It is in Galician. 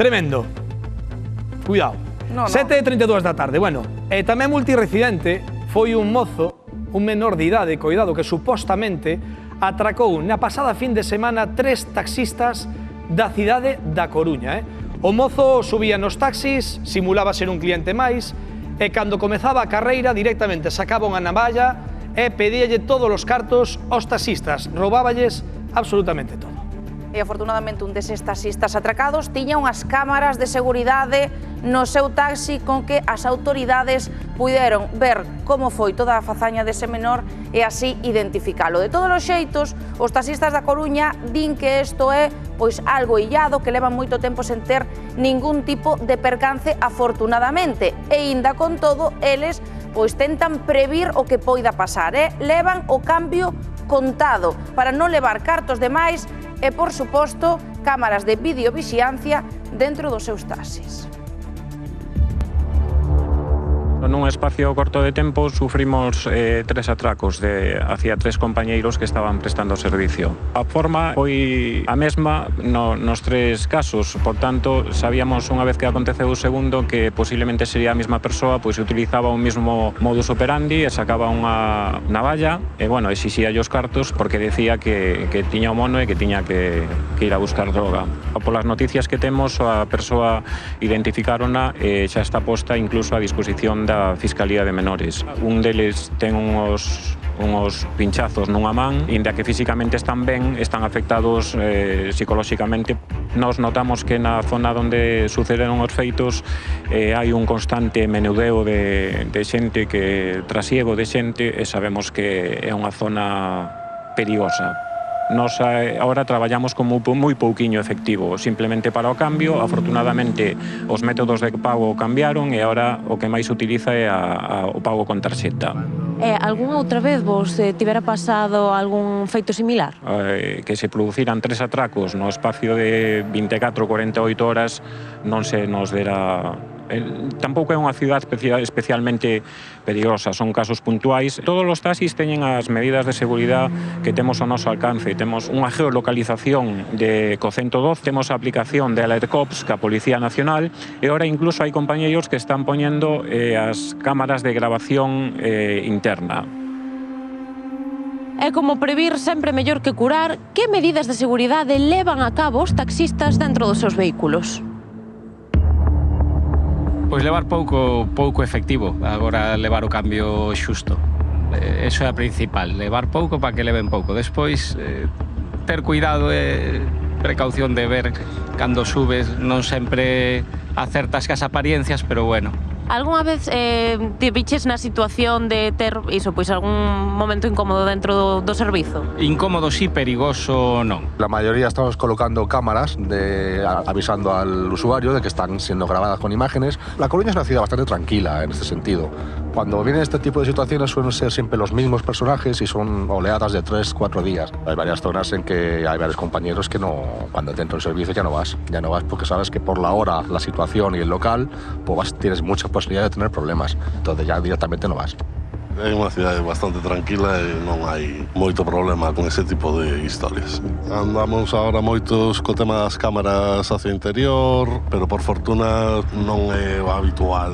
Tremendo. Cuidado. 7:32 da tarde. Bueno, e tamén multirresidente foi un mozo, un menor de idade, coidado, que supostamente atracou na pasada fin de semana 3 taxistas da cidade da Coruña. O mozo subía nos taxis, simulaba ser un cliente máis, e cando comezaba a carreira directamente sacaba unha navalla e pedíalle todos os cartos aos taxistas, roubáballes absolutamente todo. E afortunadamente un deses taxistas atracados tiña unhas cámaras de seguridade no seu taxi con que as autoridades puideron ver como foi toda a fazaña dese menor e así identificalo. De todos os xeitos, os taxistas da Coruña din que isto é pois algo illado, que levan moito tempo sen ter ningún tipo de percance afortunadamente. E inda con todo, eles pois tentan previr o que poida pasar, levan o cambio contado para non levar cartos de máis e, por suposto, cámaras de videovixiancia dentro dos seus taxis. Nun espacio corto de tempo sufrimos 3 atracos hacia 3 compañeiros que estaban prestando servicio. A forma foi a mesma nos 3 casos, por tanto, sabíamos unha vez que aconteceu o segundo que posiblemente sería a mesma persoa, pois utilizaba o mesmo modus operandi e sacaba unha navalla e, bueno, exixía os cartos porque decía que tiña o mono e que tiña que ir a buscar droga. Polas noticias que temos, a persoa identificárona e xa está posta incluso a disposición da Fiscalía de Menores. Un deles ten uns pinchazos nunha man, inda que físicamente están ben, están afectados psicolóxicamente. Nos notamos que na zona onde sucederon os feitos hai un constante menudeo de xente, trasiego de xente, e sabemos que é unha zona perigosa. Nos agora traballamos con moi pouquiño efectivo, simplemente para o cambio. Afortunadamente, os métodos de pago cambiaron e agora o que máis se utiliza é o pago con tarxeta. Algún outra vez vos tivera pasado algún feito similar? Que se produciran 3 atracos no espacio de 24-48 horas non se nos dera... Tampouco é unha cidade especialmente perigosa, son casos puntuais. Todos os taxis teñen as medidas de seguridade que temos ao noso alcance. Temos unha geolocalización co 112, temos a aplicación de Alert Cops, que a Policía Nacional, e ahora incluso hai compañeiros que están poñendo as cámaras de grabación interna. É como previr sempre mellor que curar. Que medidas de seguridade levan a cabo os taxistas dentro dos seus vehículos? Pois levar pouco efectivo, agora levar o cambio xusto. Eso é a principal, levar pouco para que leven pouco. Despois, ter cuidado e precaución de ver cando subes, non sempre acertas cas apariencias, pero bueno. Algúna vez te viches na situación de ter algún momento incómodo dentro do servizo? Incómodo sí, perigoso non. La mayoría estamos colocando cámaras avisando al usuario de que están siendo grabadas con imágenes. La Coruña es una ciudad bastante tranquila en este sentido. Cuando vienen este tipo de situaciones suelen ser siempre los mismos personajes y son oleadas de 3-4 días. Hay varias zonas en que hay varios compañeros que cuando te entra el servicio ya no vas porque sabes que por la hora, la situación y el local, pues tienes mucha posibilidad de tener problemas. Entonces ya directamente no vas. É unha cidade bastante tranquila e non hai moito problema con ese tipo de historias. Andamos agora moitos co tema das cámaras hacia o interior, pero por fortuna non é o habitual